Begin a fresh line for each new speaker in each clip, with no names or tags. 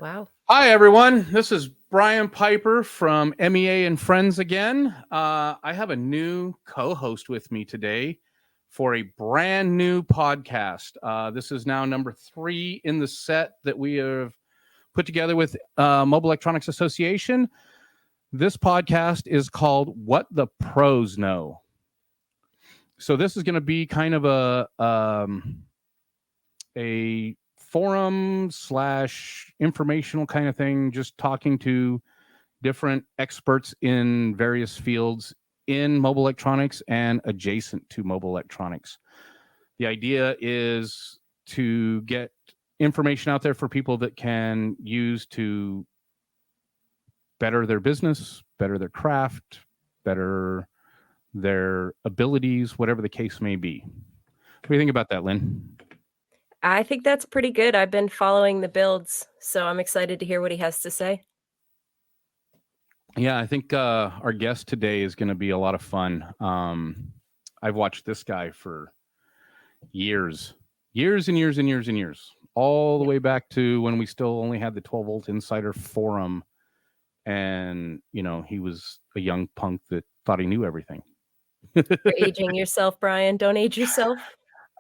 Wow.
Hi, everyone. This is Brian Piper from MEA and Friends again. I have a new co-host with me today for a brand new podcast. This is now number 3 in the set that we have put together with Mobile Electronics Association. This podcast is called What the Pros Know. So this is going to be kind of a forum / informational kind of thing, just talking to different experts in various fields in mobile electronics and adjacent to mobile electronics. The idea is to get information out there for people that can use to better their business, better their craft, better their abilities, whatever the case may be. What do you think about that, Lynn?
I think that's pretty good. I've been following the builds, so I'm excited to hear what he has to say.
Yeah, I think our guest today is going to be a lot of fun. I've watched this guy for years, all the way back to when we still only had the 12 Volt Insider forum. And, you know, he was a young punk that thought he knew everything.
You're aging yourself, Brian. Don't age yourself.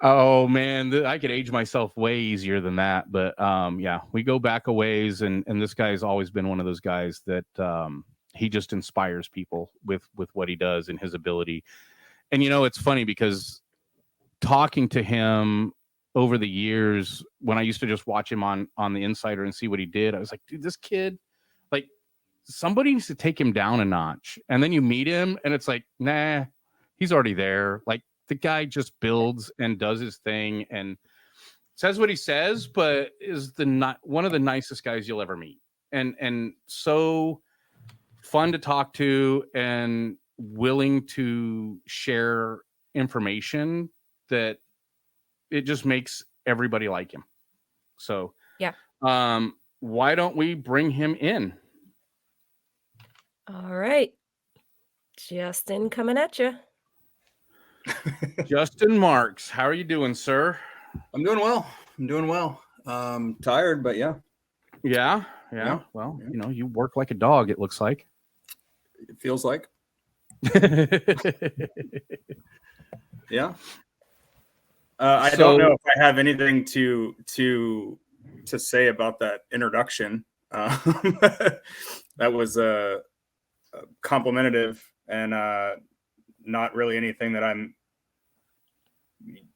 Oh, man, I could age myself way easier than that. But yeah, we go back a ways. And this guy's always been one of those guys that he just inspires people with what he does and his ability. And, you know, it's funny because talking to him over the years, when I used to just watch him on the Insider and see what he did, I was like, dude, this kid, like, somebody needs to take him down a notch. And then you meet him and it's like, nah, he's already there. Like, the guy just builds and does his thing and says what he says, but is one of the nicest guys you'll ever meet. And so fun to talk to and willing to share information that it just makes everybody like him. So
yeah.
Why don't we bring him in?
All right. Justin coming at you.
Justin Marks, how are you doing, sir?
I'm doing well. Tired, but yeah.
Yeah. Well, you know, you work like a dog, it looks like.
It feels like. Yeah. I don't know if I have anything to say about that introduction. That was complimentary and not really anything that I'm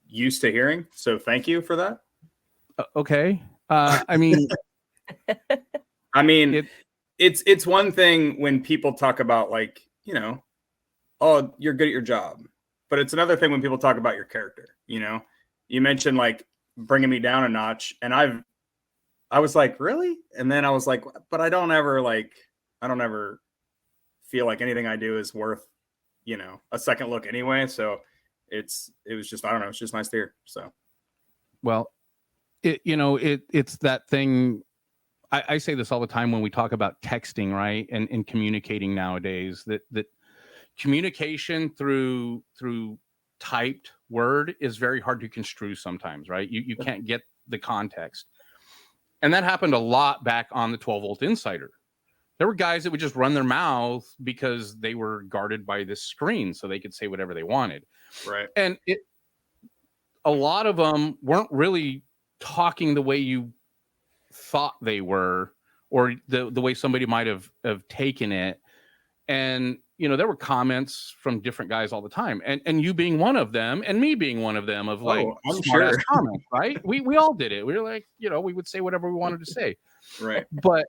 used to hearing. So thank you for that.
Okay. I mean,
it's one thing when people talk about, like, you know, oh, you're good at your job, but it's another thing when people talk about your character. You know, you mentioned like bringing me down a notch, and I was like, really? And then I was like, but I don't ever feel like anything I do is worth, you know, a second look anyway. So it was just, I don't know, it's just nice to hear. So,
well, it's that thing. I say this all the time when we talk about texting, right? And communicating nowadays, that communication through typed word is very hard to construe sometimes, right? You can't get the context. And that happened a lot back on the 12 Volt Insider. There were guys that would just run their mouth because they were guarded by this screen so they could say whatever they wanted.
Right.
And a lot of them weren't really talking the way you thought they were, or the way somebody might have taken it. And, you know, there were comments from different guys all the time, and you being one of them and me being one of them, of like, smart ass comments, right? We all did it. We were like, you know, we would say whatever we wanted to say.
Right.
But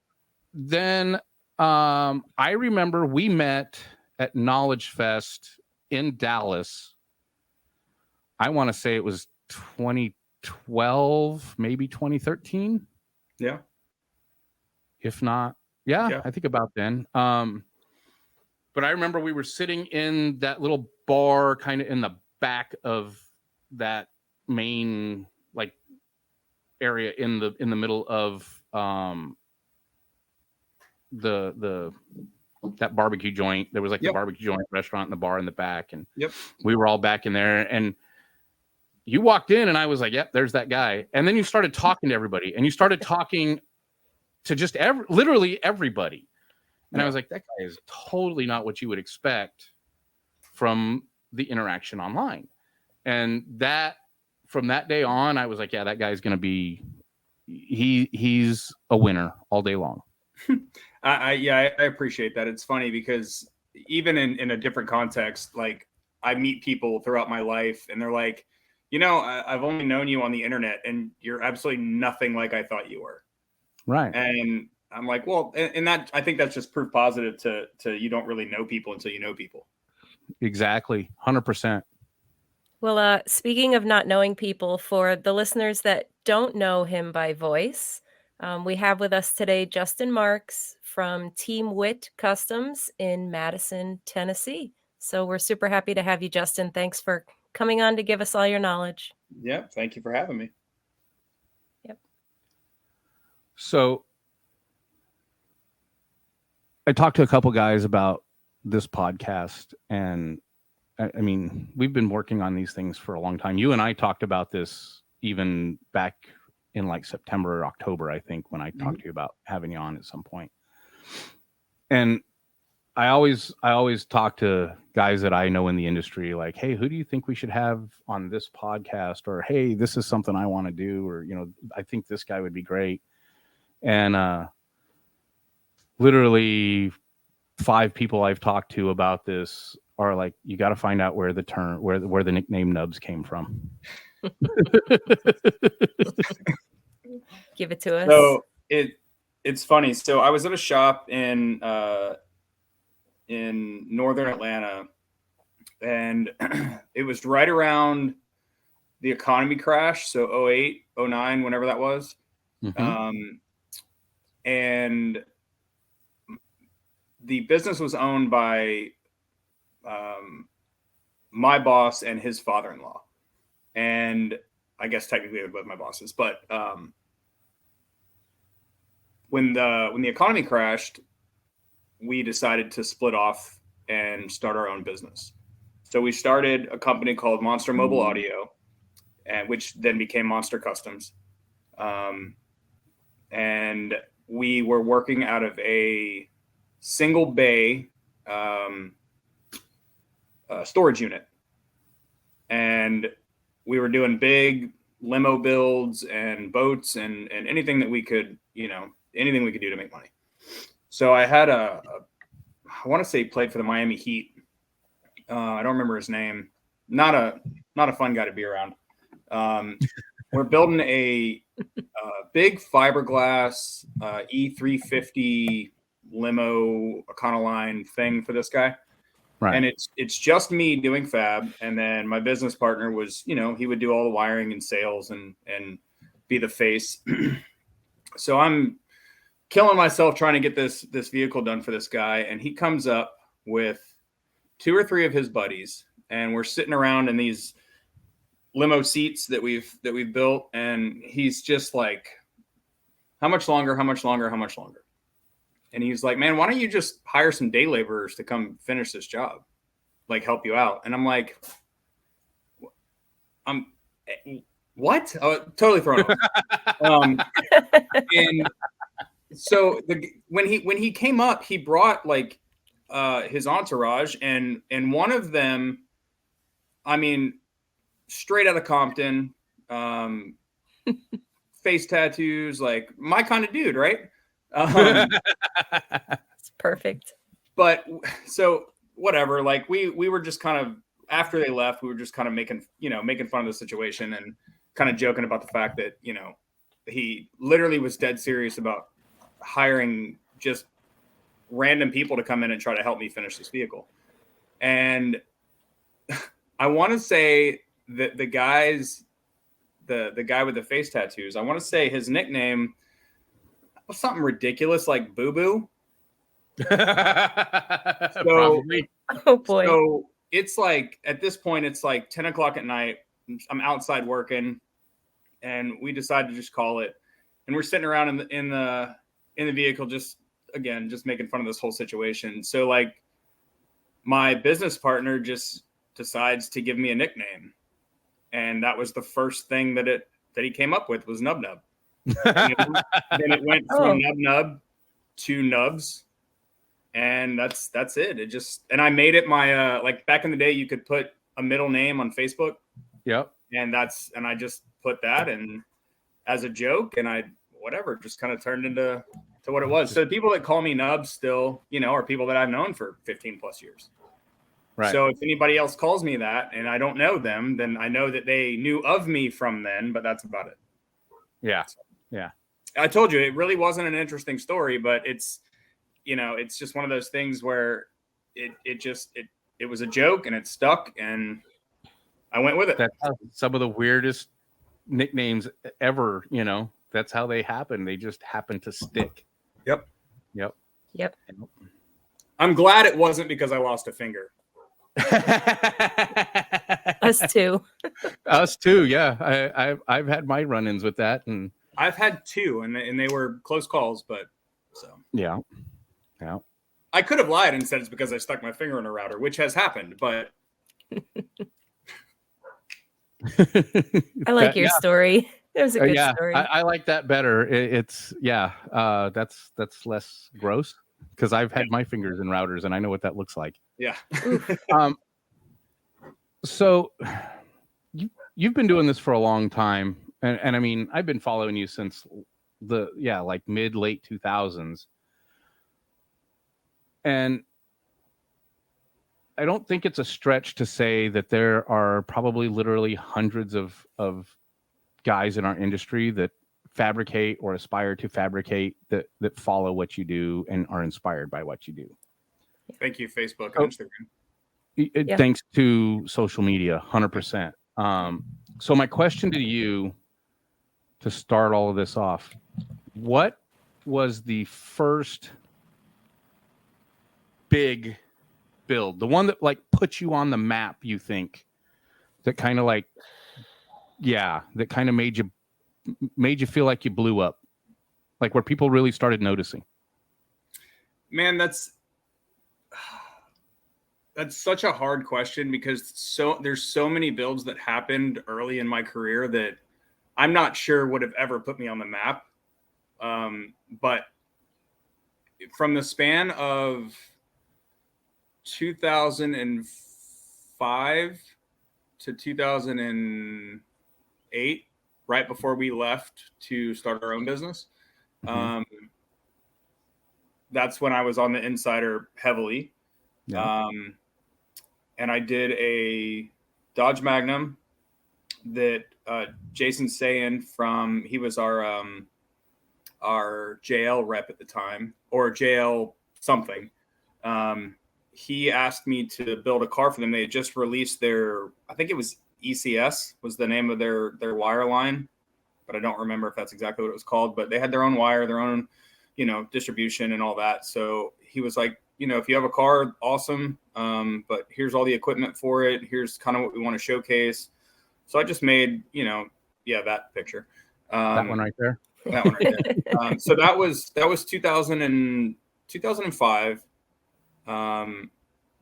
then I remember we met at Knowledge Fest in Dallas. I want to say it was 2012, maybe 2013.
Yeah.
If not, yeah, I think about then. But I remember we were sitting in that little bar kind of in the back of that main like area in the middle of that barbecue joint. There was like the barbecue joint restaurant and the bar in the back, and we were all back in there, and you walked in and I was like, yep, there's that guy. And then you started talking to everybody, and you started talking to just literally everybody. And I was like, that guy is totally not what you would expect from the interaction online. And that, from that day on, I was like, yeah, that guy's going to be, he's a winner all day long.
I appreciate that. It's funny because even in a different context, like I meet people throughout my life and they're like, I've only known you on the internet and you're absolutely nothing like I thought you were.
Right.
And I'm like, well, and that, I think that's just proof positive to you don't really know people until you know people.
Exactly. 100%.
Well, speaking of not knowing people, for the listeners that don't know him by voice, we have with us today Justin Marks from Team Witts Customs in Madison, Tennessee. So we're super happy to have you, Justin. Thanks for coming on to give us all your knowledge.
Yeah, thank you for having me.
Yep.
So I talked to a couple guys about this podcast, and I mean, we've been working on these things for a long time. You and I talked about this even back in like September or October, I think, when I talked to you about having you on at some point. And I always talk to guys that I know in the industry, like, hey, who do you think we should have on this podcast? Or, hey, this is something I want to do. Or, I think this guy would be great. And literally 5 people I've talked to about this are like, you got to find out where the nickname Nubs came from.
Give it to us.
So it's funny. So I was at a shop in northern Atlanta, and it was right around the economy crash. So 08, 09, whenever that was. Mm-hmm. And the business was owned by my boss and his father-in-law. And I guess technically they're both my bosses, but when the economy crashed, we decided to split off and start our own business. So we started a company called Monster Mobile Audio, and which then became Monster Customs. And we were working out of a single bay storage unit. And we were doing big limo builds and boats and anything that we could, anything we could do to make money. So I had I want to say he played for the Miami Heat. I don't remember his name. Not a fun guy to be around. We're building a big fiberglass E350 limo Econoline thing for this guy. Right. And it's just me doing fab. And then my business partner was, he would do all the wiring and sales and be the face. So I'm killing myself trying to get this vehicle done for this guy. And he comes up with 2 or 3 of his buddies, and we're sitting around in these limo seats that we've built. And he's just like, how much longer? And he's like, man, why don't you just hire some day laborers to come finish this job, like help you out? And I'm like, what? Oh, totally thrown off. And so when he came up, he brought like his entourage, and one of them, I mean, straight out of Compton, face tattoos, like my kind of dude, right?
It's perfect.
But so whatever, like we were just kind of, after they left, we were just kind of making fun of the situation and kind of joking about the fact that, he literally was dead serious about hiring just random people to come in and try to help me finish this vehicle. And I want to say that the guy with the face tattoos, I want to say his nickname was something ridiculous like Boo Boo.
Probably.
Oh boy.
So it's like, at this point, it's like 10 o'clock at night. I'm outside working, and we decided to just call it. And we're sitting around in the vehicle, just making fun of this whole situation. So like, my business partner just decides to give me a nickname, and that was the first thing that he came up with was Nub Nub. Then it went from Nub to Nubs, and that's it. It just, and I made it my like back in the day, you could put a middle name on Facebook.
Yep.
And I just put that and as a joke, and I just kind of turned into what it was. So the people that call me Nubs still, are people that I've known for 15 plus years.
Right.
So if anybody else calls me that and I don't know them, then I know that they knew of me from then, but that's about it.
Yeah. Yeah.
I told you it really wasn't an interesting story, but it's, it's just one of those things where it was a joke and it stuck and I went with it.
That's some of the weirdest nicknames ever, that's how they happen. They just happen to stick.
Yep.
I'm
glad it wasn't because I lost a finger.
Us too.
Yeah. I've had my run-ins with that, and
I've had two, and they were close calls, but so
yeah.
I could have lied and said it's because I stuck my finger in a router, which has happened, but
I like your story. It was a good story.
I like that better. That's less gross because I've had my fingers in routers and I know what that looks like.
Yeah.
So you've been doing this for a long time, and I mean I've been following you since like late 2000s, and I don't think it's a stretch to say that there are probably literally hundreds of guys in our industry that fabricate or aspire to fabricate that follow what you do and are inspired by what you do.
Thank you, Facebook and Instagram.
Thanks to social media, 100%. So my question to you to start all of this off, what was the first big build, the one that like put you on the map, you think, that kind of like that kind of made you feel like you blew up, like where people really started noticing?
Man, that's such a hard question because there's so many builds that happened early in my career that I'm not sure would have ever put me on the map. But from the span of 2005 to 2008, right before we left to start our own business, that's when I was on the Insider heavily.
Yeah.
And I did a Dodge Magnum that Jason Sayin he was our JL rep at the time, or JL something. He asked me to build a car for them. They had just released I think it was ECS was the name of their wire line, but I don't remember if that's exactly what it was called. But they had their own wire, their own, distribution and all that. So he was like, if you have a car, awesome. But here's all the equipment for it. Here's kind of what we want to showcase. So I just made, that picture.
That one right there.
That one right there. So that was 2005.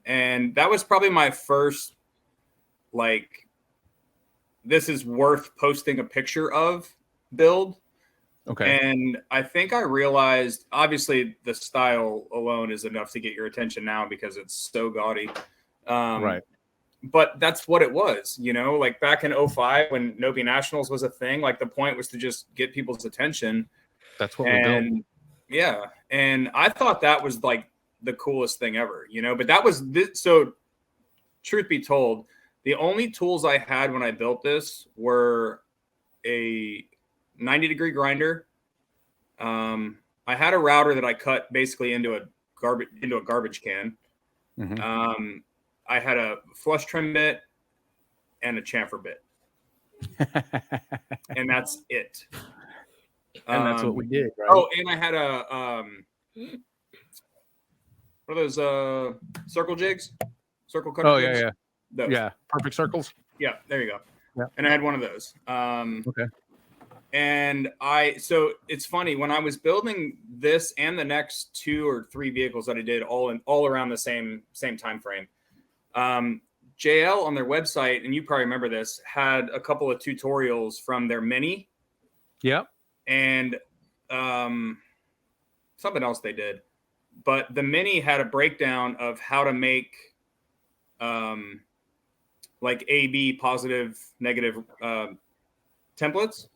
And that was probably my first, like, this is worth posting a picture of build.
Okay.
And I think I realized, obviously, the style alone is enough to get your attention now because it's so gaudy.
Right.
But that's what it was, like back in 2005 when Nobi Nationals was a thing, like the point was to just get people's attention.
That's what we're doing.
Yeah. And I thought that was like the coolest thing ever, but that was this. So truth be told, the only tools I had when I built this were a 90-degree grinder. I had a router that I cut basically into a garbage can.
Mm-hmm.
I had a flush trim bit and a chamfer bit, and that's it.
And that's what we did, right?
Oh, and I had a what are those circle jigs? Circle cutter jigs?
Yeah.
Those.
Yeah, perfect circles.
Yeah, there you go.
Yeah.
And I had one of those.
Okay.
And so it's funny, when I was building this and the next 2 or 3 vehicles that I did all around the same time frame, JL on their website, and you probably remember this, had a couple of tutorials from their Mini.
Yep.
and something else they did. But the mini had a breakdown of how to make like A/B positive, negative templates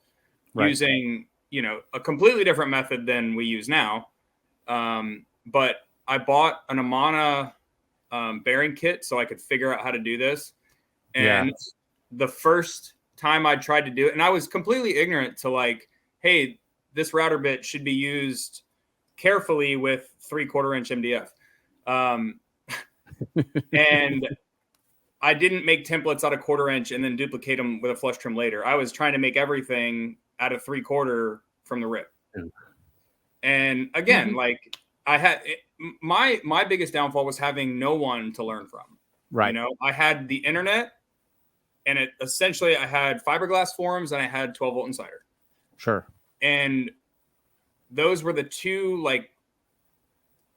using, you know, a completely different method than we use now. But I bought an Amana bearing kit so I could figure out how to do this. And the first time I tried to do it, and I was completely ignorant to like, hey, this router bit should be used carefully with 3/4 inch MDF. And I didn't make templates out of 1/4 inch and then duplicate them with a flush trim later. I was trying to make everything out of 3/4 from the rip. And again, like I had my biggest downfall was having no one to learn from.
Right.
You know, I had the internet, and it essentially I had fiberglass forums and I had 12-volt insider.
Sure.
And those were the two like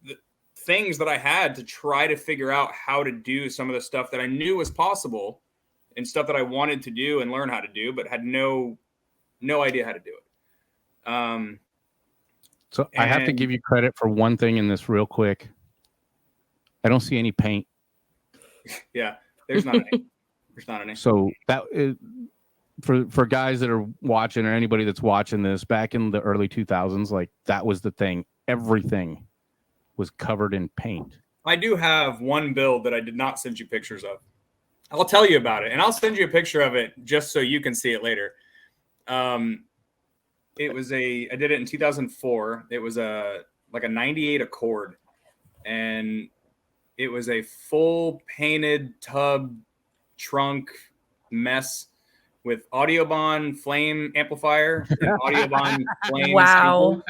the things that I had to try to figure out how to do some of the stuff that I knew was possible and stuff that I wanted to do and learn how to do, but had no idea how to do it.
So I have to give you credit for one thing in this real quick. I don't see any paint.
Yeah, there's not any. There's not any.
So that is, for guys that are watching or anybody that's watching this, back in the early 2000s, like that was the thing. Everything was covered in paint.
I do have one build that I did not send you pictures of. I'll tell you about it, and I'll send you a picture of it just so you can see it later. It was I did it in 2004. It was like a 98 Accord, and it was a full painted tub trunk mess with Audiobahn flame amplifier and Audiobahn flame.
Wow.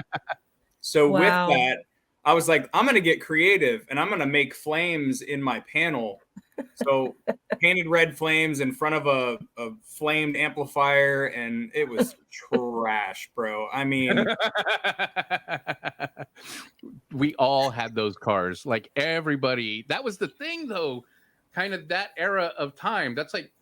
So with that, I was like, I'm going to get creative and I'm going to make flames in my panel. So painted red flames in front of a flamed amplifier, and it was trash, bro. I mean,
we all had those cars. Like everybody, that was the thing though, kind of that era of time. That's like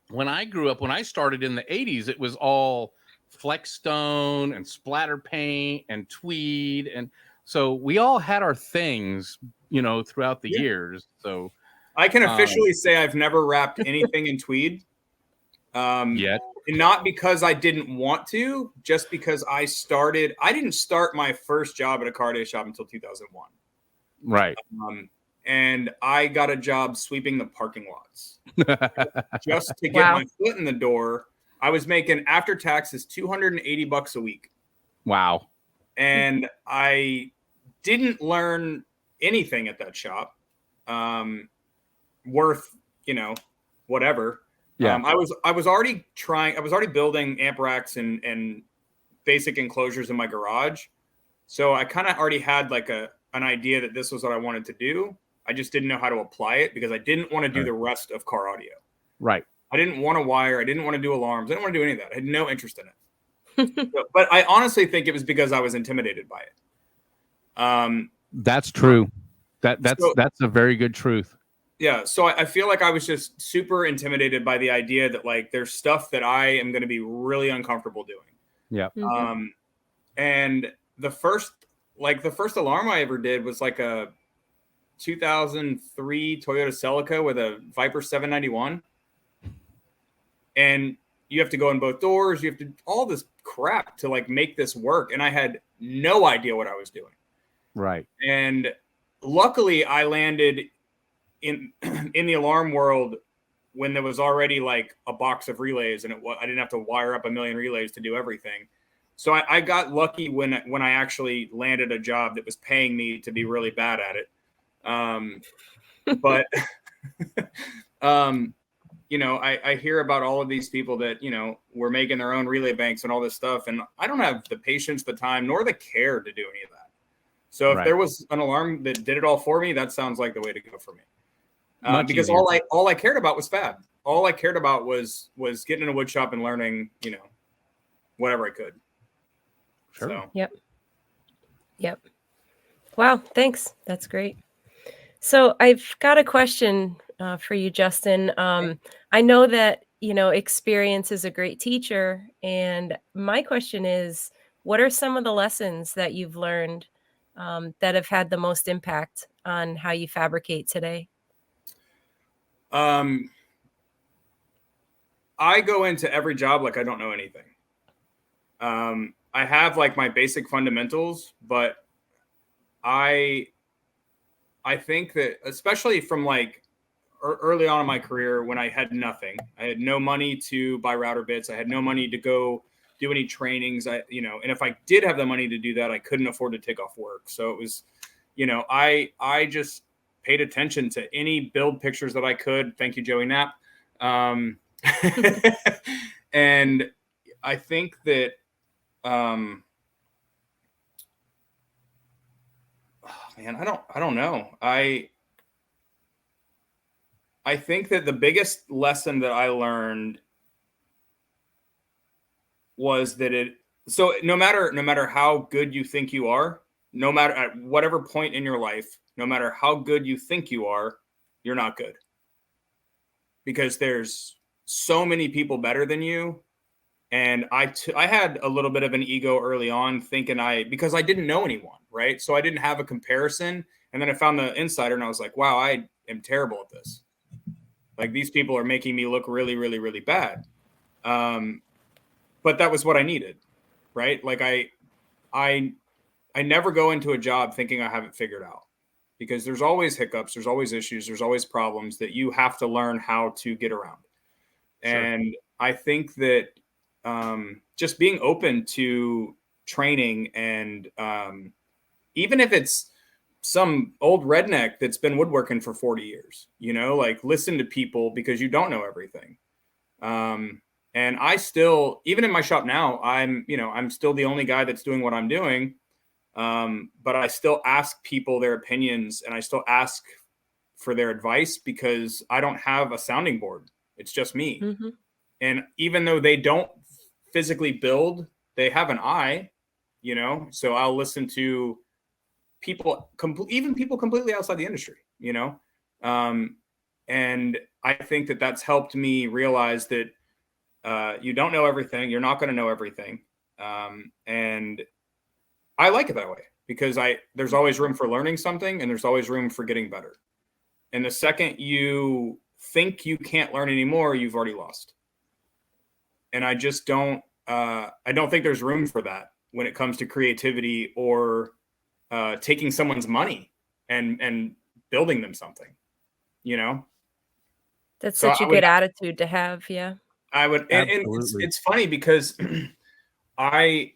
when I grew up, when I started in the 80s, it was all Flexstone and splatter paint and tweed. And so we all had our things, you know, throughout the years. So
I can officially say I've never wrapped anything in tweed.
Yet.
Not because I didn't want to, just because I didn't start my first job at a car day shop until 2001.
Right.
And I got a job sweeping the parking lots just to get my foot in the door. I was making after taxes $280 a week.
Wow.
And I didn't learn anything at that shop. Worth, you know, whatever.
Yeah.
I was already building amp racks and basic enclosures in my garage. So I kind of already had like an idea that this was what I wanted to do. I just didn't know how to apply it because I didn't want to do the rest of car audio.
Right.
I didn't want to wire. I didn't want to do alarms. I didn't want to do any of that. I had no interest in it. But I honestly think it was because I was intimidated by it. That's
true. That's a very good truth.
Yeah. So I feel like I was just super intimidated by the idea that like there's stuff that I am going to be really uncomfortable doing.
Yeah.
Mm-hmm.
And the first alarm I ever did was like a 2003 Toyota Celica with a Viper 791. And you have to go in both doors. You have to all this crap to like make this work. And I had no idea what I was doing. Right. And luckily I landed in the alarm world when there was already like a box of relays, and I didn't have to wire up a million relays to do everything. So I got lucky when I actually landed a job that was paying me to be really bad at it. But you know, I hear about all of these people that, you know, were making their own relay banks and all this stuff. And I don't have the patience, the time, nor the care to do any of that. So if there was an alarm that did it all for me, that sounds like the way to go for me. Because easier. all I cared about was fab. All I cared about was getting in a wood shop and learning, you know, whatever I could.
Sure.
So.
Yep. Wow. Thanks. That's great. So I've got a question for you, Justin. I know that experience is a great teacher. And my question is, what are some of the lessons that you've learned that have had the most impact on how you fabricate today?
I go into every job like I don't know anything. I have like my basic fundamentals, but I think that especially from like early on in my career when I had nothing, I had no money to buy router bits. I had no money to go do any trainings. And if I did have the money to do that, I couldn't afford to take off work. So it was, I just paid attention to any build pictures that I could. Thank you, Joey Knapp. And I think that, oh man, I don't know. I think that the biggest lesson that I learned was that so no matter how good you think you are, no matter at whatever point in your life, no matter how good you think you are, you're not good. Because there's so many people better than you. And I had a little bit of an ego early on thinking because I didn't know anyone, right? So I didn't have a comparison. And then I found the insider and I was like, wow, I am terrible at this. Like these people are making me look really, really, really bad. But that was what I needed, right? Like I never go into a job thinking I have it figured out because there's always hiccups, there's always issues, there's always problems that you have to learn how to get around. Sure. And I think that just being open to training and even if it's some old redneck that's been woodworking for 40 years, like listen to people because you don't know everything. And I still, even in my shop now, I'm still the only guy that's doing what I'm doing. But I still ask people their opinions and I still ask for their advice because I don't have a sounding board. It's just me. Mm-hmm. And even though they don't physically build, they have an eye, so I'll listen to people, even people completely outside the industry, and I think that that's helped me realize that you don't know everything. You're not going to know everything. And I like it that way because there's always room for learning something and there's always room for getting better. And the second you think you can't learn anymore, you've already lost. And I just I don't think there's room for that when it comes to creativity or taking someone's money and building them something,
That's such a good attitude to have. Yeah.
I would. And it's funny because I've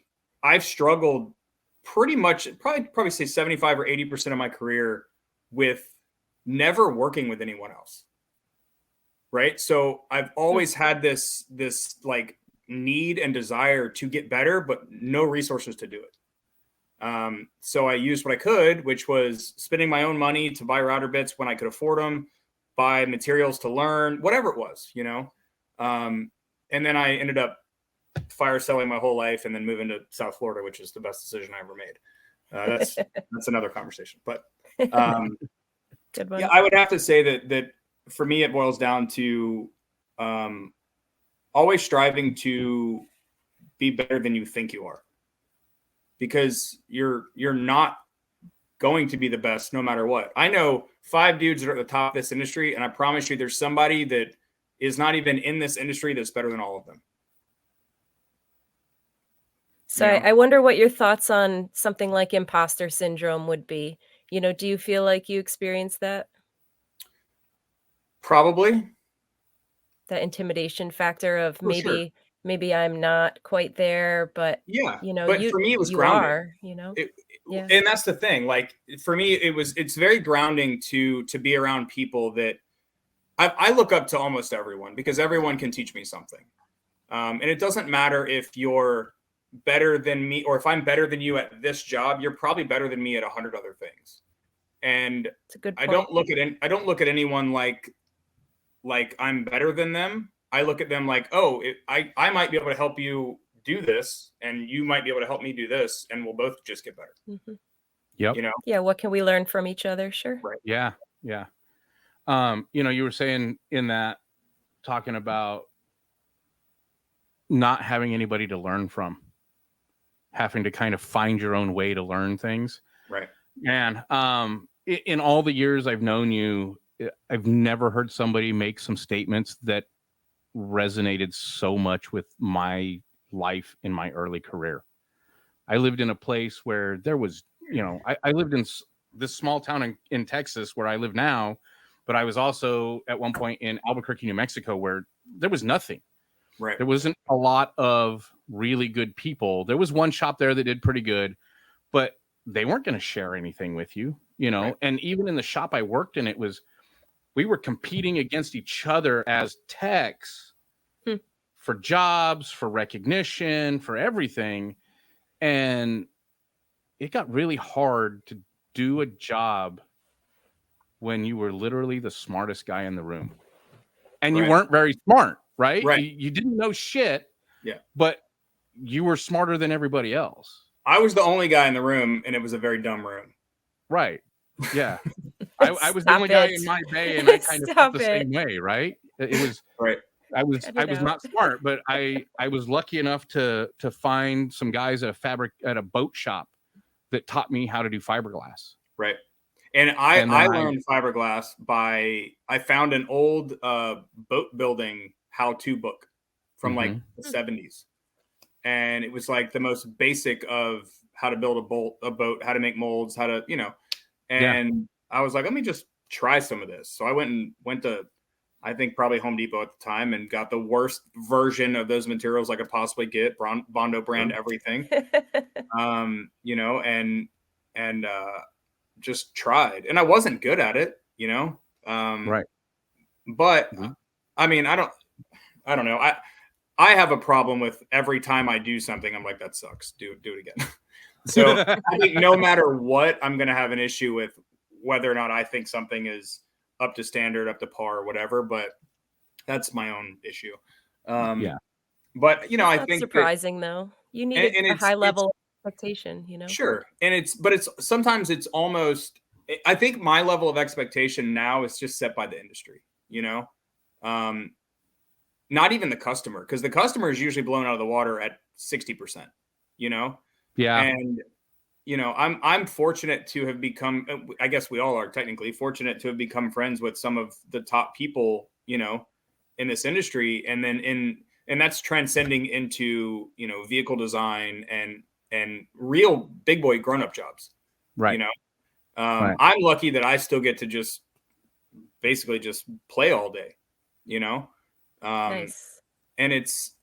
struggled pretty much, probably say 75 or 80% of my career with never working with anyone else. Right. So I've always had this like need and desire to get better, but no resources to do it. So I used what I could, which was spending my own money to buy router bits when I could afford them, buy materials to learn, whatever it was, and then I ended up fire selling my whole life and then moving to South Florida, which is the best decision I ever made. That's another conversation, but good one. Yeah, I would have to say that for me, it boils down to always striving to be better than you think you are, because you're not going to be the best no matter what. I know 5 dudes that are at the top of this industry, and I promise you there's somebody that is not even in this industry that's better than all of them.
So I wonder what your thoughts on something like imposter syndrome would be. Do you feel like you experienced that?
Probably.
That intimidation factor of maybe I'm not quite there, but
yeah, but for me it was grounding.
Yeah.
And that's the thing. Like for me, it's very grounding to be around people that I look up to almost everyone, because everyone can teach me something. And it doesn't matter if you're better than me or if I'm better than you at this job, you're probably better than me at 100 other things. And
it's a good point.
I don't look at anyone like I'm better than them. I look at them like, oh, I might be able to help you do this, and you might be able to help me do this, and we'll both just get better.
Mm-hmm.
Yep.
Yeah. What can we learn from each other? Sure.
Right.
Yeah. Yeah. You were saying in that, talking about not having anybody to learn from, having to kind of find your own way to learn things.
Right.
And in all the years I've known you, I've never heard somebody make some statements that resonated so much with my life in my early career. I lived in a place where there was, I lived in this small town in Texas where I live now, but I was also at one point in Albuquerque, New Mexico, where there was nothing.
Right.
There wasn't a lot of really good people. There was one shop there that did pretty good, but they weren't going to share anything with you,
Right.
And even in the shop I worked in, we were competing against each other as techs for jobs, for recognition, for everything. And it got really hard to do a job when you were literally the smartest guy in the room. And you weren't very smart, right?
Right.
You didn't know shit.
Yeah.
But you were smarter than everybody else.
I was the only guy in the room, and it was a very dumb room.
Right. Yeah. I was the only guy in my bay, and I kind of felt the same way, right? It was
right.
I was not smart, but I was lucky enough to find some guys at a boat shop that taught me how to do fiberglass.
Right. And I learned fiberglass I found an old boat building how-to book from like the 70s. And it was like the most basic of how to build a boat, how to make molds, how to, and I was like, let me just try some of this. So I went to, I think probably Home Depot at the time, and got the worst version of those materials I could possibly get, Bondo brand, everything, and just tried. And I wasn't good at it,
right.
But I mean, I don't know. I have a problem with every time I do something, I'm like, that sucks. Do it again. So I think no matter what, I'm going to have an issue with whether or not I think something is up to standard, up to par, or whatever. But that's my own issue. But I think
surprising though. You need a high level expectation,
Sure. And sometimes it's almost, I think my level of expectation now is just set by the industry, not even the customer, because the customer is usually blown out of the water at 60%,
Yeah.
And, I'm fortunate to have become, I guess we all are technically fortunate to have become friends with some of the top people, in this industry. And then and that's transcending into, vehicle design and real big boy grown-up jobs.
Right.
Right. I'm lucky that I still get to just basically just play all day,
nice.
And it's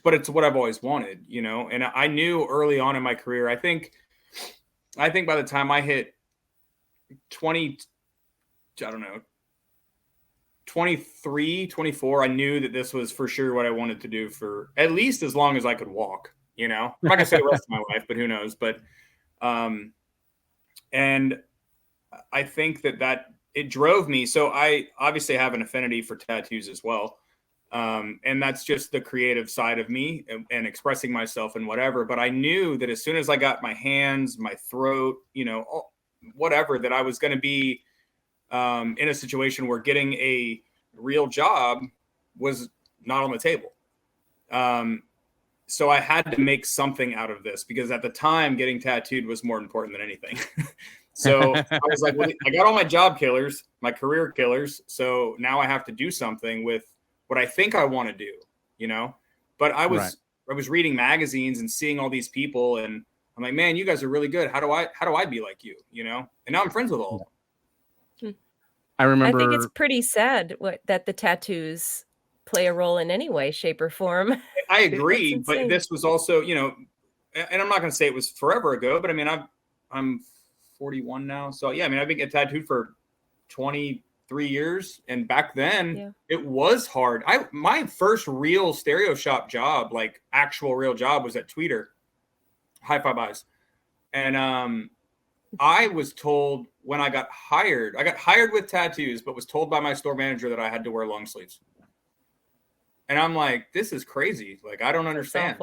what I've always wanted, and I knew early on in my career, I think by the time I hit 23, 24, I knew that this was for sure what I wanted to do for at least as long as I could walk, I'm not gonna say the rest of my life, but who knows? But, and I think that it drove me. So I obviously have an affinity for tattoos as well. And that's just the creative side of me and expressing myself and whatever. But I knew that as soon as I got my hands, my throat, whatever, that I was going to be in a situation where getting a real job was not on the table. So I had to make something out of this, because at the time getting tattooed was more important than anything. So I was like, well, I got all my job killers, my career killers. So now I have to do something with what I think I want to do, but I was reading magazines and seeing all these people, and I'm like, man, you guys are really good. How do I be like you, And now I'm friends with all of them.
I remember.
I think it's pretty sad that the tattoos play a role in any way, shape, or form.
I agree, but this was also, and I'm not going to say it was forever ago, but I mean, I'm 41 now, so yeah, I mean, I've been getting tattooed for 23 years, and back then it was hard. My first real stereo shop job, like actual real job, was at Tweeter, High Five Eyes, and I was told when I got hired with tattoos, but was told by my store manager that I had to wear long sleeves. And I'm like, this is crazy. Like, I don't understand.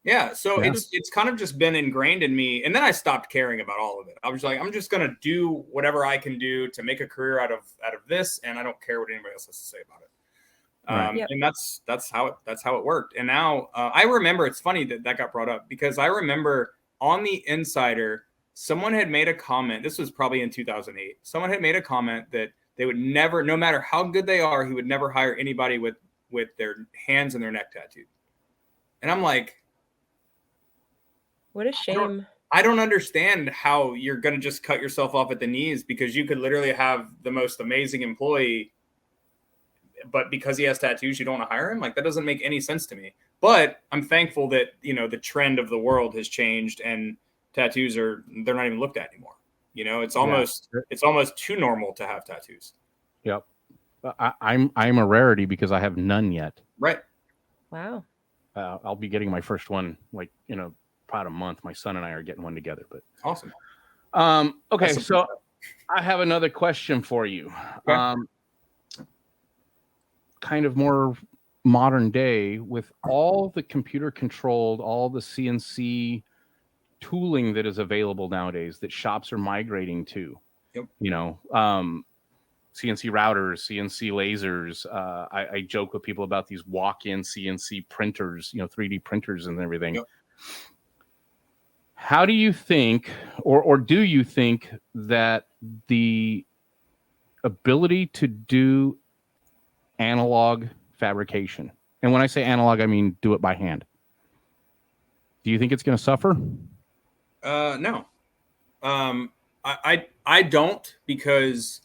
Yeah. So it's kind of just been ingrained in me. And then I stopped caring about all of it. I was like, I'm just going to do whatever I can do to make a career out of this. And I don't care what anybody else has to say about
Yep.
And that's how it worked. And now I remember, it's funny that got brought up, because I remember on the Insider, someone had made a comment. This was probably in 2008. Someone had made a comment that they would never, no matter how good they are, he would never hire anybody with their hands and their neck tattooed. And I'm like,
What a shame.
I don't understand how you're going to just cut yourself off at the knees, because you could literally have the most amazing employee, but because he has tattoos, you don't want to hire him. Like, that doesn't make any sense to me. But I'm thankful that, the trend of the world has changed, and tattoos they're not even looked at anymore. It's almost too normal to have tattoos.
Yep. I'm a rarity because I have none yet.
Right.
Wow.
I'll be getting my first one about a month. My son and I are getting one together. But
awesome.
Okay, so I have another question for you.
Okay.
Kind of more modern day, with all the computer controlled, all the CNC tooling that is available nowadays that shops are migrating to.
Yep.
CNC routers, CNC lasers. I joke with people about these walk-in CNC printers, 3D printers and everything.
Yep.
How do you think, or do you think that the ability to do analog fabrication, and when I say analog, I mean do it by hand, do you think it's going to suffer?
No. I don't, because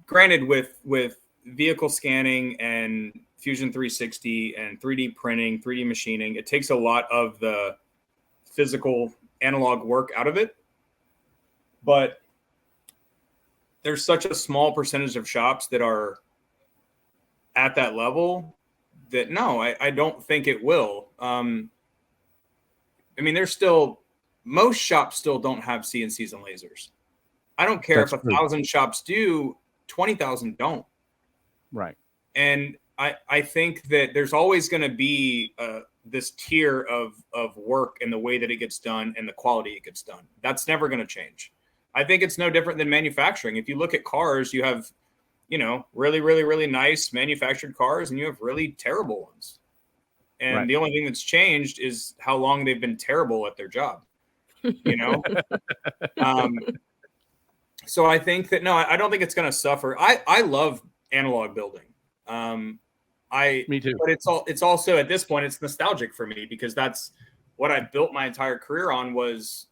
granted, with vehicle scanning and Fusion 360 and 3D printing, 3D machining, it takes a lot of the physical analog work out of it. But there's such a small percentage of shops that are at that level that no, I don't think it will. Most shops still don't have CNCs and lasers. I don't care if 1,000 shops do, 20,000 don't.
Right.
And I think that there's always going to be this tier of work in the way that it gets done and the quality it gets done. That's never going to change. I think it's no different than manufacturing. If you look at cars, you have, really, really, really nice manufactured cars, and you have really terrible ones. And
right.
The only thing that's changed is how long they've been terrible at their job, So I think that, no, I don't think it's going to suffer. I love analog building.
Me too.
But it's also, at this point, it's nostalgic for me, because that's what I built my entire career on was,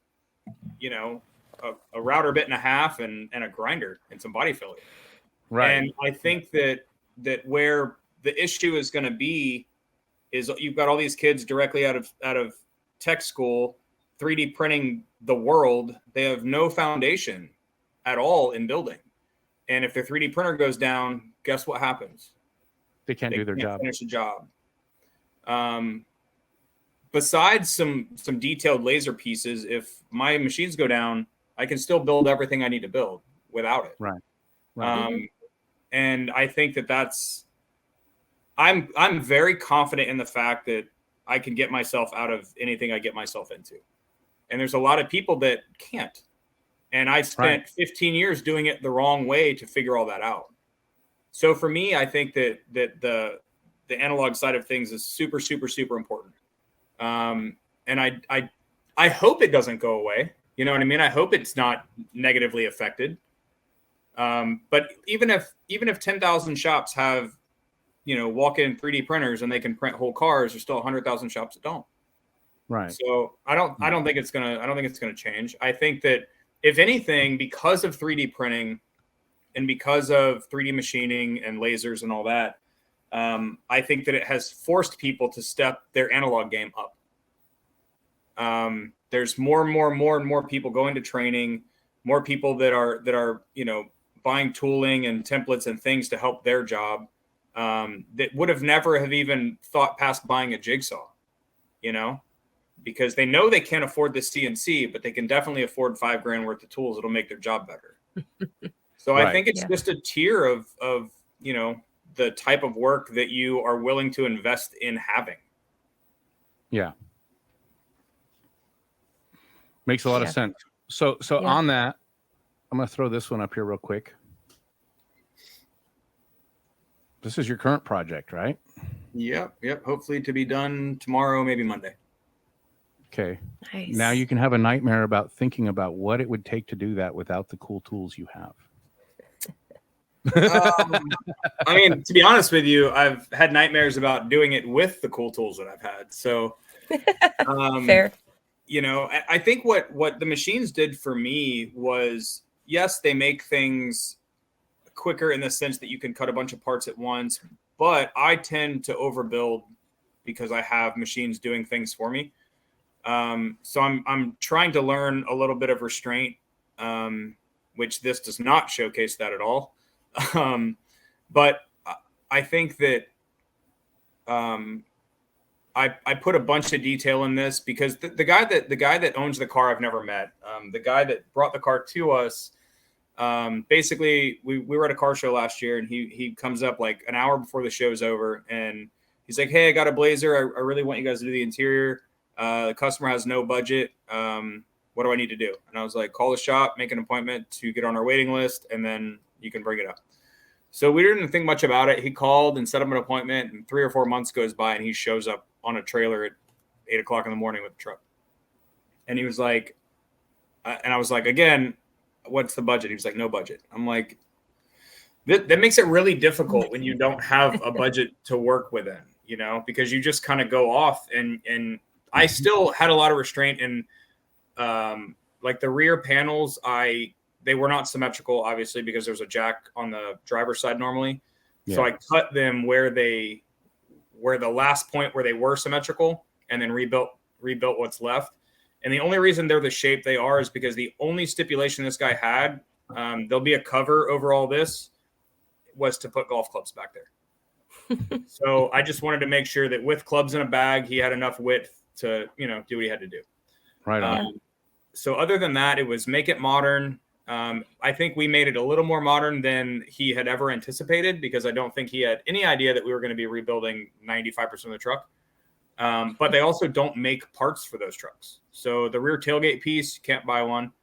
a router bit and a half and a grinder and some body filler.
Right.
And I think that where the issue is going to be is you've got all these kids directly out of tech school, 3D printing the world. They have no foundation at all in building. And if their 3D printer goes down, guess what happens?
They can't do their job.
Finish the job. Besides some detailed laser pieces, if my machines go down, I can still build everything I need to build without it.
Right.
And I think that's. I'm very confident in the fact that I can get myself out of anything I get myself into. And there's a lot of people that can't. And I spent 15 years doing it the wrong way to figure all that out. So for me, I think that the analog side of things is super, super, super important. And I hope it doesn't go away. You know what I mean? I hope it's not negatively affected. But even if 10,000 shops have, walk-in 3D printers and they can print whole cars, there's still 100,000 shops that don't.
Right.
So I don't think it's gonna change. I think that if anything, because of 3D printing and because of 3D machining and lasers and all that, I think that it has forced people to step their analog game up. There's more and more people going to training, more people that are buying tooling and templates and things to help their job, that would have never have even thought past buying a jigsaw, because they know they can't afford the CNC, but they can definitely afford $5,000 worth of tools that'll make their job better. So I think it's just a tier of the type of work that you are willing to invest in having.
Yeah. Makes a lot of sense. So on that, I'm going to throw this one up here real quick. This is your current project, right?
Yep. Hopefully to be done tomorrow, maybe Monday.
Okay.
Nice.
Now you can have a nightmare about thinking about what it would take to do that without the cool tools you have.
I mean, to be honest with you, I've had nightmares about doing it with the cool tools that I've had. So,
Fair.
You know, I think what the machines did for me was, yes, they make things quicker in the sense that you can cut a bunch of parts at once, but I tend to overbuild because I have machines doing things for me. So I'm trying to learn a little bit of restraint, which this does not showcase that at all. But I think that I put a bunch of detail in this because the guy that owns the car I've never met. The guy that brought the car to us, basically we were at a car show last year, and he comes up like an hour before the show's over, and he's like, "Hey, I got a Blazer. I really want you guys to do the interior. The customer has no budget. What do I need to do?" And I was like, "Call the shop, make an appointment to get on our waiting list, and then you can bring it up." So we didn't think much about it. He called and set up an appointment, and 3 or 4 months goes by, and he shows up on a trailer at 8 o'clock in the morning with a truck. And he was like, and I was like, "Again, what's the budget?" He was like, "No budget." I'm like, that makes it really difficult when you don't have a budget to work within, you know, because you just kind of go off. And I still had a lot of restraint in, like the rear panels. They were not symmetrical, obviously, because there's a jack on the driver's side normally. Yeah. So I cut them where the last point where they were symmetrical, and then rebuilt what's left. And the only reason they're the shape they are is because the only stipulation this guy had, there'll be a cover over all this, was to put golf clubs back there. So I just wanted to make sure that with clubs in a bag, he had enough width to, you know, do what he had to do.
Right on.
So other than that, it was make it modern. I think we made it a little more modern than he had ever anticipated, because I don't think he had any idea that we were going to be rebuilding 95% of the truck. But they also don't make parts for those trucks. So the rear tailgate piece, you can't buy one.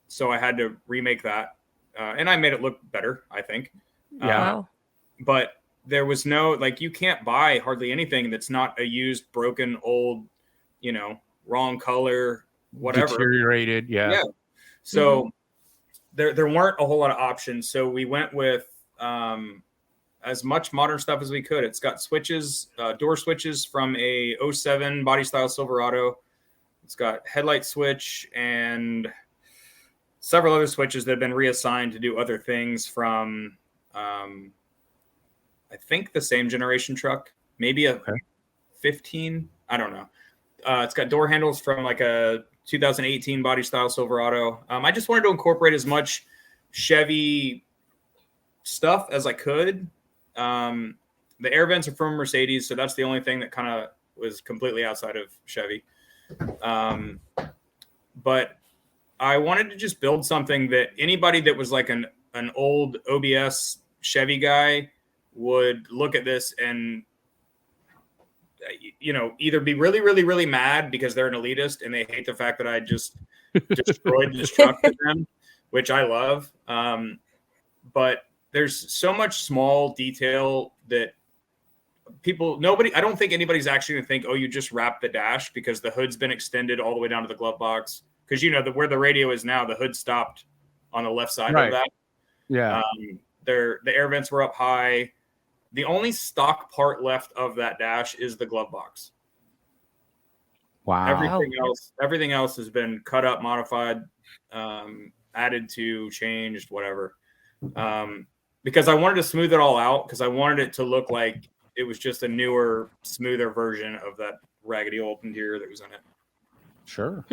So I had to remake that. And I made it look better, I think.
Yeah.
Wow.
But there was no, like, you can't buy hardly anything that's not a used, broken, old, you know, wrong color, whatever.
Deteriorated. Yeah.
So there weren't a whole lot of options. So we went with as much modern stuff as we could. It's got switches, door switches from a 07 body style Silverado. It's got headlight switch and several other switches that have been reassigned to do other things from, I think, the same generation truck, maybe a 15. I don't know. It's got door handles from like a 2018 body style Silverado. I just wanted to incorporate as much Chevy stuff as I could. The air vents are from Mercedes, so that's the only thing that kind of was completely outside of Chevy. But I wanted to just build something that anybody that was like an old OBS Chevy guy would look at this and, you know, either be really, really, really mad because they're an elitist and they hate the fact that I just destroyed this truck for them, which I love. But there's so much small detail that I don't think anybody's actually going to think, oh, you just wrapped the dash, because the hood's been extended all the way down to the glove box. Because, you know, where the radio is now, the hood stopped on the left side of that.
Yeah.
The air vents were up high. The only stock part left of that dash is the glove box.
Wow.
Everything else has been cut up, modified, added to, changed, whatever. Because I wanted to smooth it all out, because I wanted it to look like it was just a newer, smoother version of that raggedy old interior that was in it.
Sure.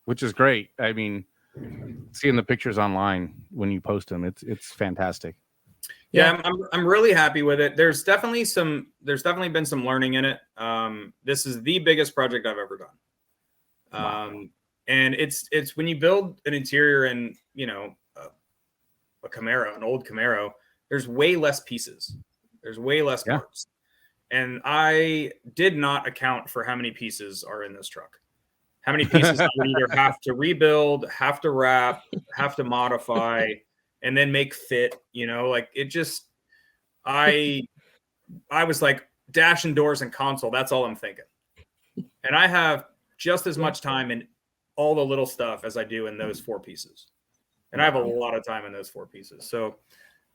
Which is great. I mean, seeing the pictures online when you post them, it's fantastic.
Yeah, I'm really happy with it. There's definitely been some learning in it. This is the biggest project I've ever done.
Wow.
And it's when you build an interior in, you know, a Camaro, an old Camaro, there's way less pieces. There's way less parts. And I did not account for how many pieces are in this truck. How many pieces I would either have to rebuild, have to wrap, have to modify, and then make fit, you know, like it just, I was like dash and doors and console. That's all I'm thinking. And I have just as much time in all the little stuff as I do in those 4 pieces. And I have a lot of time in those 4 pieces. So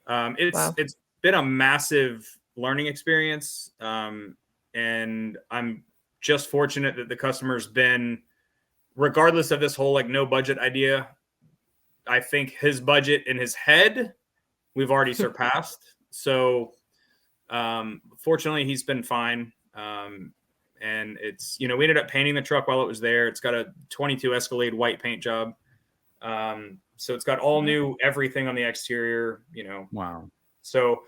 it's been a massive learning experience. And I'm just fortunate that the customer's been, regardless of this whole like no budget idea, I think his budget in his head, we've already surpassed. So fortunately, he's been fine. And it's, we ended up painting the truck while it was there. It's got a 22 Escalade white paint job. So it's got all new everything on the exterior,
Wow.
So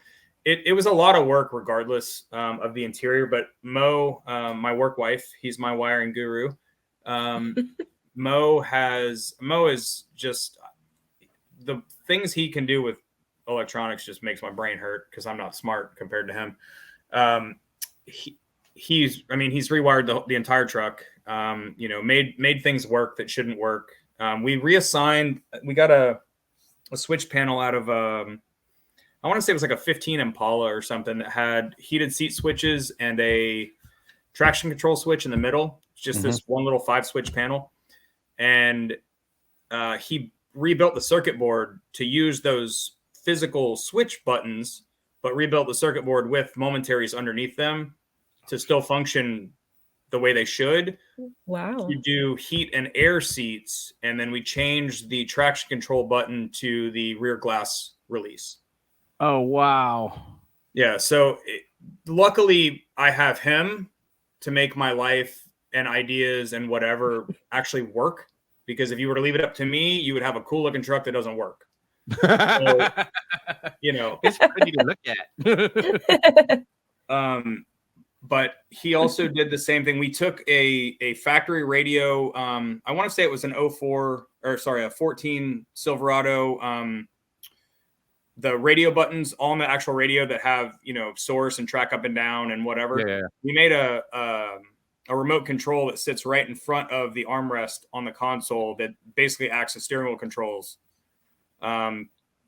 it was a lot of work regardless of the interior. But Mo, my work wife, he's my wiring guru. Mo is just, the things he can do with electronics just makes my brain hurt because I'm not smart compared to him. He's rewired the entire truck, made things work that shouldn't work. We got a switch panel out of, I want to say it was like a 15 Impala or something that had heated seat switches and a traction control switch in the middle. It's just this one little 5-switch panel. And he rebuilt the circuit board to use those physical switch buttons, but rebuilt the circuit board with momentaries underneath them to still function the way they should.
Wow.
To do heat and air seats. And then we changed the traction control button to the rear glass release.
Oh, wow.
Yeah. So luckily I have him to make my life and ideas and whatever actually work. Because if you were to leave it up to me, you would have a cool looking truck that doesn't work. So,
it's pretty to look at.
But he also did the same thing. We took a factory radio. I want to say it was a 14 Silverado. The radio buttons on the actual radio that have, source and track up and down and whatever.
Yeah. We
made a remote control that sits right in front of the armrest on the console that basically acts as steering wheel controls.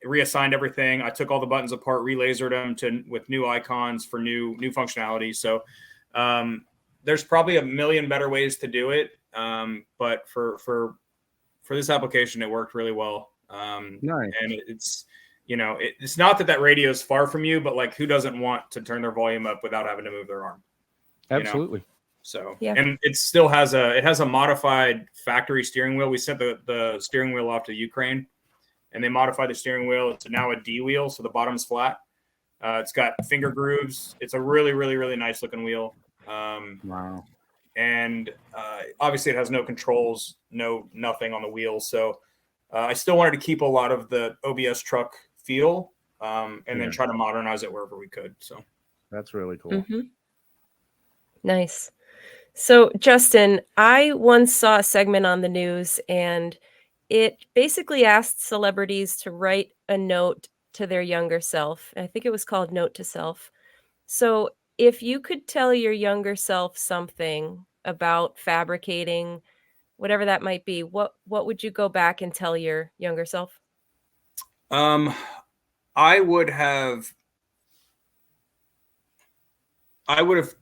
Reassigned everything. I took all the buttons apart, relasered them with new icons for new functionality. So there's probably a million better ways to do it. But for this application, it worked really well.
Nice.
And it's, it's not that radio is far from you, but like who doesn't want to turn their volume up without having to move their arm?
Absolutely.
So,
yeah.
And it still has a modified factory steering wheel. We sent the steering wheel off to Ukraine. And they modified the steering wheel. It's now a D wheel, so the bottom's flat. It's got finger grooves. It's a really, really, really nice looking wheel.
Wow.
And obviously it has no controls, nothing on the wheel. So I still wanted to keep a lot of the OBS truck feel and then try to modernize it wherever we could. So
that's really cool.
Mm-hmm. Nice. So Justin, I once saw a segment on the news and it basically asked celebrities to write a note to their younger self. I think it was called Note to Self. So if you could tell your younger self something about fabricating, whatever that might be, what would you go back and tell your younger self?
I would have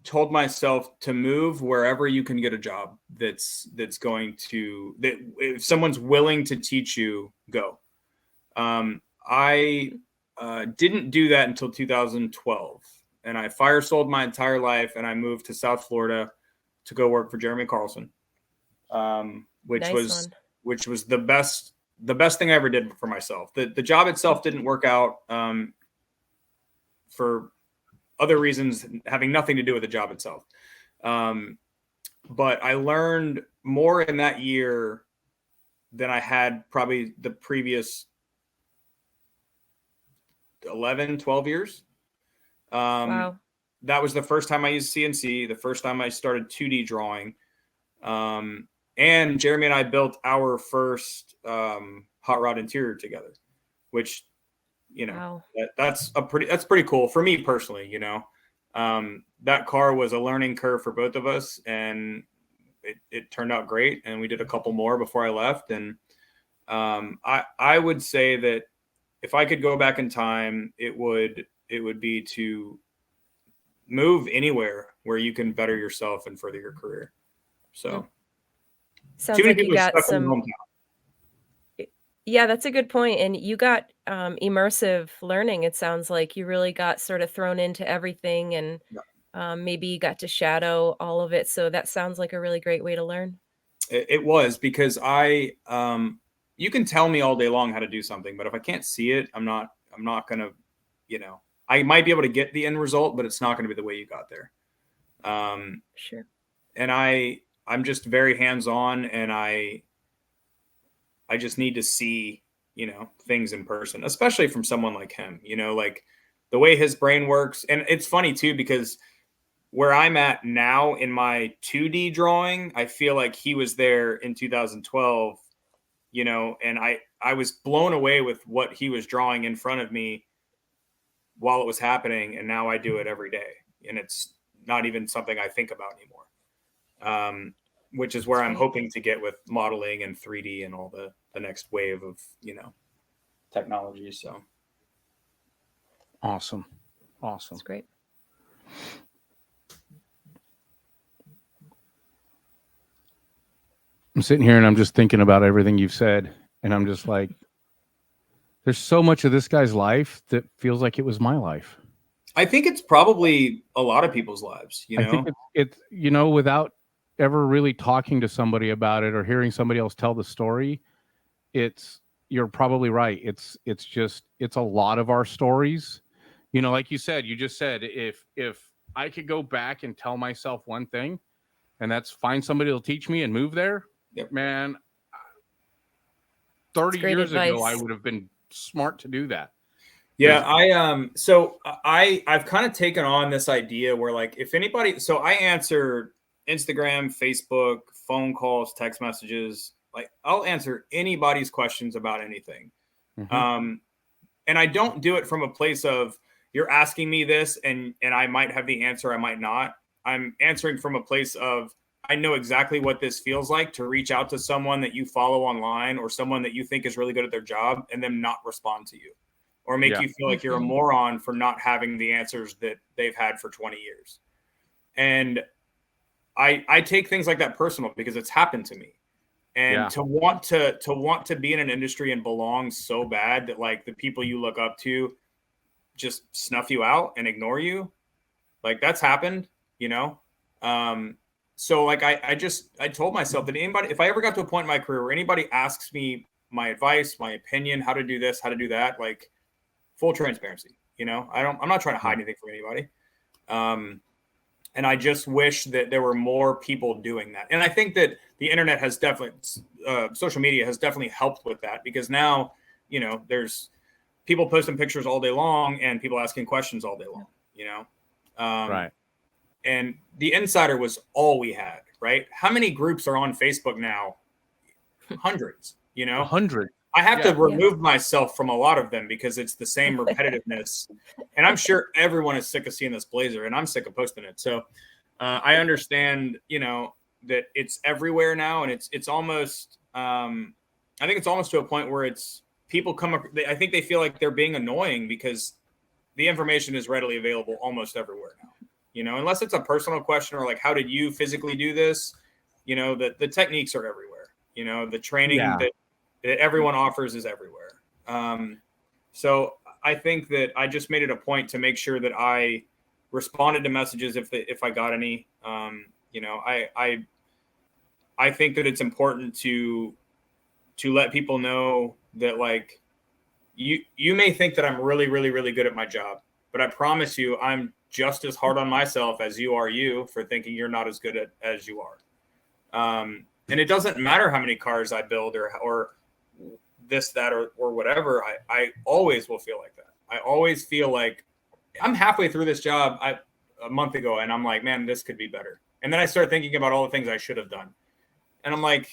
told myself to move wherever you can get a job that's going to, that if someone's willing to teach you, go. I didn't do that until 2012, and I fire sold my entire life, and I moved to South Florida to go work for Jeremy Carlson, which was the best thing I ever did for myself. The job itself didn't work out for other reasons having nothing to do with the job itself. But I learned more in that year than I had probably the previous 11, 12 years.
Wow.
That was the first time I used CNC, the first time I started 2D drawing. And Jeremy and I built our first hot rod interior together, which,
wow.
that's pretty cool for me personally. That car was a learning curve for both of us, and it turned out great. And we did a couple more before I left. And I would say that if I could go back in time, it would it would be to move anywhere where you can better yourself and further your career. So
sounds
too many
like you
people are
got
stuck in their
some.
hometown.
Yeah, that's a good point. And you got immersive learning. It sounds like you really got sort of thrown into everything, and
Yeah.
maybe you got to shadow all of it. So that sounds like a really great way to learn.
It was because you can tell me all day long how to do something, but if I can't see it, I'm not gonna, I might be able to get the end result, but it's not going to be the way you got there.
Sure.
And I'm just very hands-on, and I just need to see, things in person, especially from someone like him, like the way his brain works. And it's funny too, because where I'm at now in my 2D drawing, I feel like he was there in 2012, and I was blown away with what he was drawing in front of me while it was happening. And now I do it every day, and it's not even something I think about anymore. Which is where I'm hoping to get with modeling and 3D and all the next wave of, technology. So
Awesome.
That's great.
I'm sitting here and I'm just thinking about everything you've said, and I'm just like, there's so much of this guy's life that feels like it was my life.
I think it's probably a lot of people's lives,
I think it's without ever really talking to somebody about it or hearing somebody else tell the story, you're probably right. It's a lot of our stories. Like you said, you just said, if I could go back and tell myself one thing, and that's find somebody to teach me and move there,
Yep.
Man, 30 years ago, I would have been smart to do that.
Yeah, I've kind of taken on this idea where, like, if anybody, so I answer Instagram, Facebook, phone calls, text messages, like I'll answer anybody's questions about anything.
Mm-hmm.
And I don't do it from a place of you're asking me this and I might have the answer, I might not. I'm answering from a place of I know exactly what this feels like to reach out to someone that you follow online or someone that you think is really good at their job and them not respond to you or make you feel like you're a moron for not having the answers that they've had for 20 years. And I take things like that personal because it's happened to me. And to want to be in an industry and belong so bad that like the people you look up to just snuff you out and ignore you, like that's happened, so like I told myself that anybody, if I ever got to a point in my career where anybody asks me my advice, my opinion, how to do this, how to do that, like full transparency, I'm not trying to hide anything from anybody. And I just wish that there were more people doing that. And I think that the internet has definitely, social media has definitely helped with that because now, there's people posting pictures all day long and people asking questions all day long,
Right.
And the Insider was all we had, right? How many groups are on Facebook now? Hundreds,
100.
I have to remove myself from a lot of them because it's the same repetitiveness. And I'm sure everyone is sick of seeing this blazer and I'm sick of posting it. So I understand, that it's everywhere now. And it's almost, I think it's almost to a point where it's people I think they feel like they're being annoying because the information is readily available almost everywhere now. Unless it's a personal question or like, how did you physically do this? The techniques are everywhere. The training that everyone offers is everywhere. So I think that I just made it a point to make sure that I responded to messages if I got any. I think that it's important to let people know that like you may think that I'm really, really, really good at my job, but I promise you I'm just as hard on myself as you are for thinking you're not as good as you are. And it doesn't matter how many cars I build or this, that, or whatever. I always will feel like that. I always feel like I'm halfway through this job a month ago and I'm like, man, this could be better. And then I start thinking about all the things I should have done. And I'm like,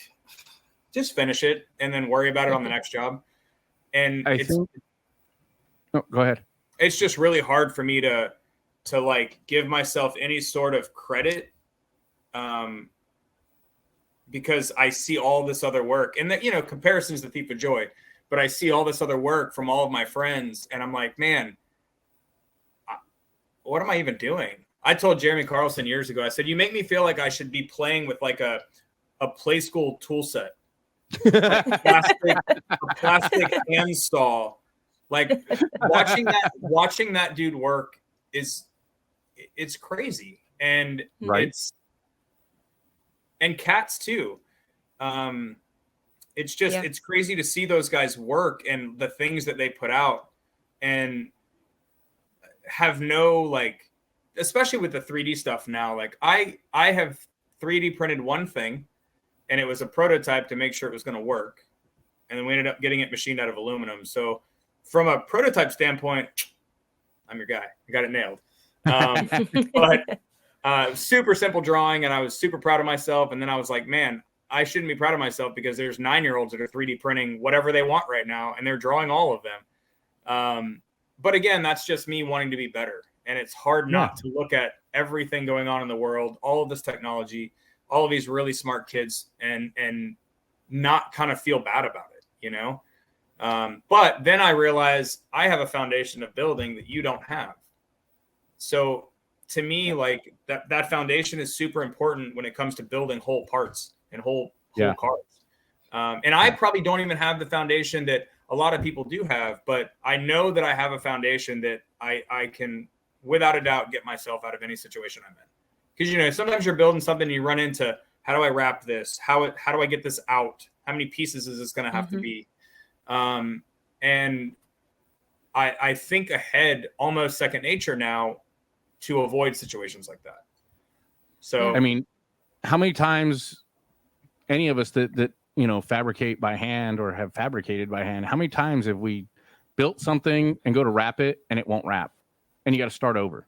just finish it and then worry about it on the next job. And
go ahead.
It's just really hard for me to like give myself any sort of credit because I see all this other work and that, comparison's the thief of joy, but I see all this other work from all of my friends and I'm like, man, what am I even doing? I told Jeremy Carlson years ago, I said, you make me feel like I should be playing with like a play school tool set, like a plastic hand saw. Like watching that dude work it's crazy. And
right.
And cats too. It's just, it's crazy to see those guys work and the things that they put out and have no, like, especially with the 3D stuff now. Like I have 3D printed one thing and it was a prototype to make sure it was going to work. And then we ended up getting it machined out of aluminum. So from a prototype standpoint, I'm your guy. I got it nailed. But super simple drawing, and I was super proud of myself. And then I was like, man, I shouldn't be proud of myself because there's 9-year-olds that are 3D printing whatever they want right now, and they're drawing all of them. But again, that's just me wanting to be better. And it's hard not to look at everything going on in the world, all of this technology, all of these really smart kids, and not kind of feel bad about it, you know? But then I realized I have a foundation of building that you don't have. So to me, like that foundation is super important when it comes to building whole parts and whole cars. And I probably don't even have the foundation that a lot of people do have, but I know that I have a foundation that I can, without a doubt, get myself out of any situation I'm in. Because, you know, sometimes you're building something and you run into, how do I wrap this? How do I get this out? How many pieces is this going to have to be? And I think ahead almost second nature now to avoid situations like that. So,
I mean, how many times any of us that you know, fabricate by hand or have fabricated by hand, how many times have we built something and go to wrap it and it won't wrap and you got to start over?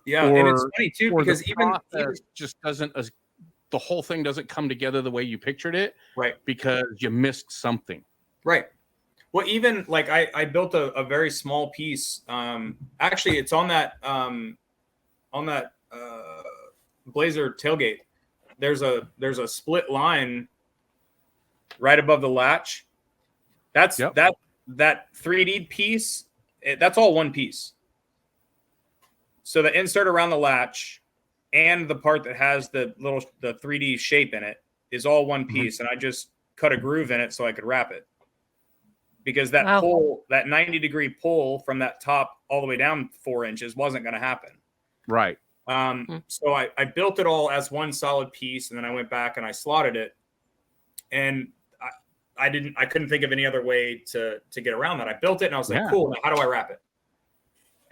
Yeah. And it's funny too, because even
just doesn't, the whole thing doesn't come together the way you pictured it.
Right.
Because you missed something. Right.
Well, even like I built a very small piece. Actually it's on that Blazer tailgate. There's a split line right above the latch. That's that 3D piece. That's all one piece. So the insert around the latch and the part that has the 3D shape in it is all one piece. And I just cut a groove in it so I could wrap it. Because that pull, that 90-degree pull from that top all the way down 4 inches wasn't going to happen.
Right.
So I built it all as one solid piece, and then I went back and I slotted it. And I couldn't think of any other way to get around that. I built it and I was like, cool, now how do I wrap it?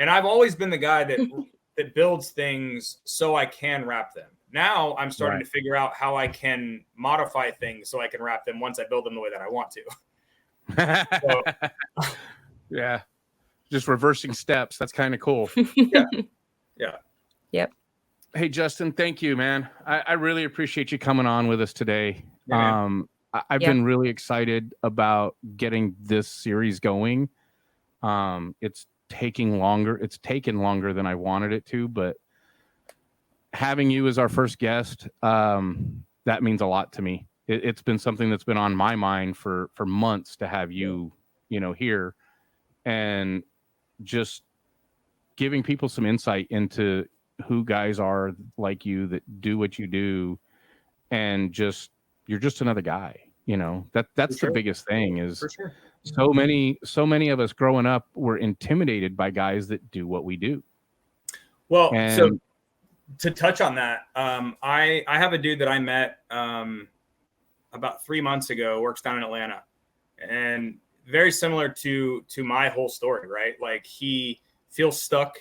And I've always been the guy that builds things so I can wrap them. Now I'm starting to figure out how I can modify things so I can wrap them once I build them the way that I want to. So,
yeah, just reversing steps. That's kind of cool.
Yeah.
Yep.
Hey, Justin, thank you, man. I really appreciate you coming on with us today. I've been really excited about getting this series going. It's taking longer. It's taken longer than I wanted it to, but having you as our first guest, that means a lot to me. It's been something that's been on my mind for months to have you, here, and just giving people some insight into who guys are like you that do what you do, and you're just another guy. That's the biggest thing is so many of us growing up were intimidated by guys that do what we do.
Well, so to touch on that, I have a dude that I met about 3 months ago, works down in Atlanta, and very similar to my whole story, right? Like he feels stuck.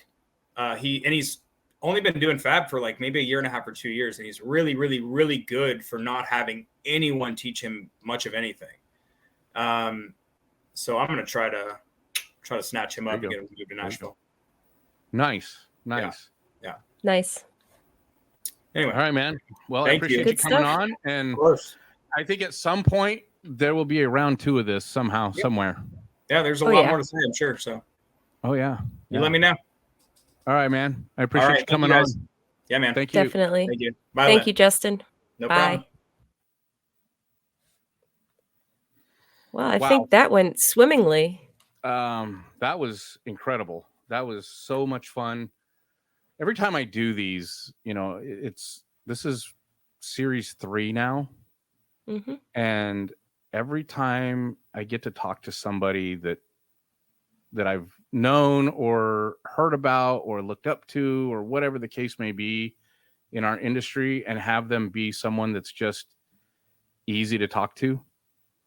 He's only been doing fab for like maybe a year and a half or 2 years. And he's really, really, really good for not having anyone teach him much of anything. So I'm going to try to snatch him up and get him to move to Nashville.
Nice.
Yeah.
Nice.
Anyway.
All right, man. Well, I appreciate you coming on. And I think at some point there will be a round 2 of this somehow, somewhere.
Yeah, there's a lot more to say, I'm sure. So.
Oh yeah.
You let me know.
All right, man. I appreciate you coming on.
Yeah, man.
Thank you. Definitely.
Thank you. Bye.
Thank you, Justin.
No problem.
Well, I think that went swimmingly.
That was incredible. That was so much fun. every time I do these, this is series 3 now.
Mm-hmm.
And every time I get to talk to somebody that I've known or heard about or looked up to or whatever the case may be in our industry, and have them be someone that's just easy to talk to.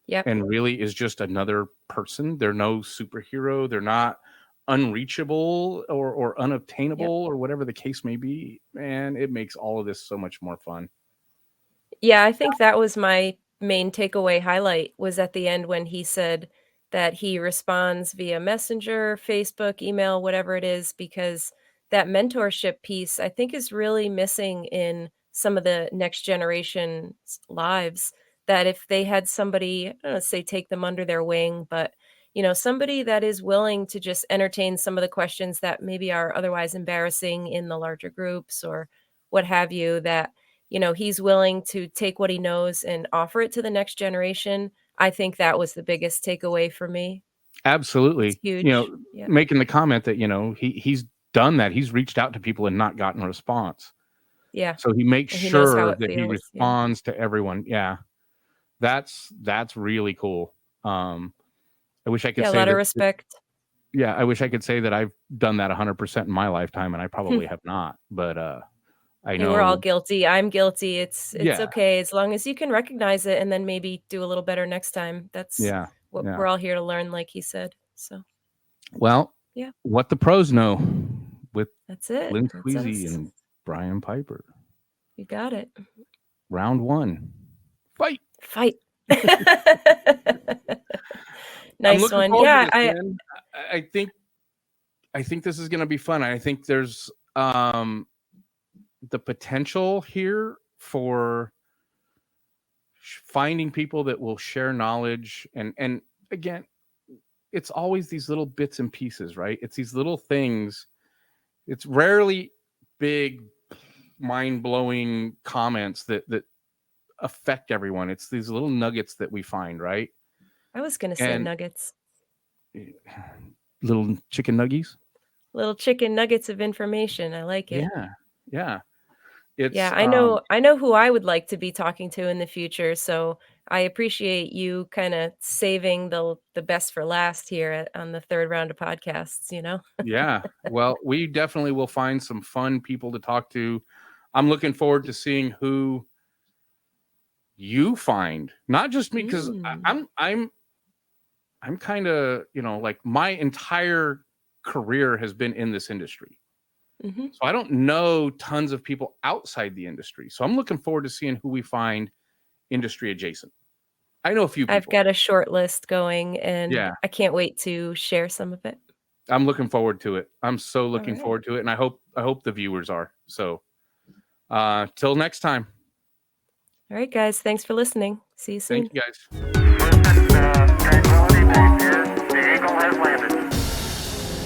Yep.
And really is just another person. They're no superhero. They're not unreachable or unobtainable, or whatever the case may be. Man, it makes all of this so much more fun.
Yeah, I think that was my main takeaway highlight, was at the end when he said that he responds via Messenger, Facebook, email, whatever it is, because that mentorship piece, I think, is really missing in some of the next generation's lives. That if they had somebody, I don't know, say take them under their wing, but somebody that is willing to just entertain some of the questions that maybe are otherwise embarrassing in the larger groups or what have you, that he's willing to take what he knows and offer it to the next generation. I think that was the biggest takeaway for me.
Absolutely.
It's huge. Yeah.
Making the comment that, he's done that. He's reached out to people and not gotten a response.
Yeah.
So he makes
And he knows how
sure
it
that he
feels.
responds to everyone. Yeah. That's really cool. I wish I could
Yeah, a
say
lot of
that.
respect.
Yeah, I wish I could say that I've done that 100% in my lifetime, and I probably have not. But I know
we're all guilty. I'm guilty. It's
Yeah.
okay as long as you can recognize it and then maybe do a little better next time. That's what
Yeah.
we're all here to learn, like he said. So
Well,
yeah,
what the pros know with
that's it.
Lynn
That's
Squeezy
us.
and Brian Piper.
You got it.
Round 1. Fight.
Nice one.
forward
Yeah,
to this, man. I think this is going to be fun. I think there's the potential here for finding people that will share knowledge, and again, it's always these little bits and pieces, right? It's these little things. It's rarely big, mind-blowing comments that affect everyone. It's these little nuggets that we find, right?
I was going to say nuggets.
Little chicken nuggies.
Little chicken nuggets of information. I like it.
Yeah.
I know who I would like to be talking to in the future, so I appreciate you kind of saving the best for last here on the third round of podcasts,
Yeah. Well, we definitely will find some fun people to talk to. I'm looking forward to seeing who you find, not just me, because I'm kind of, like my entire career has been in this industry.
Mm-hmm.
So I don't know tons of people outside the industry. So I'm looking forward to seeing who we find industry adjacent. I know a few people.
I've got a short list going, and I can't wait to share some of it.
I'm looking forward to it. I'm so looking forward to it, and I hope the viewers are. So till next time.
All right, guys. Thanks for listening. See you soon.
Thank you, guys.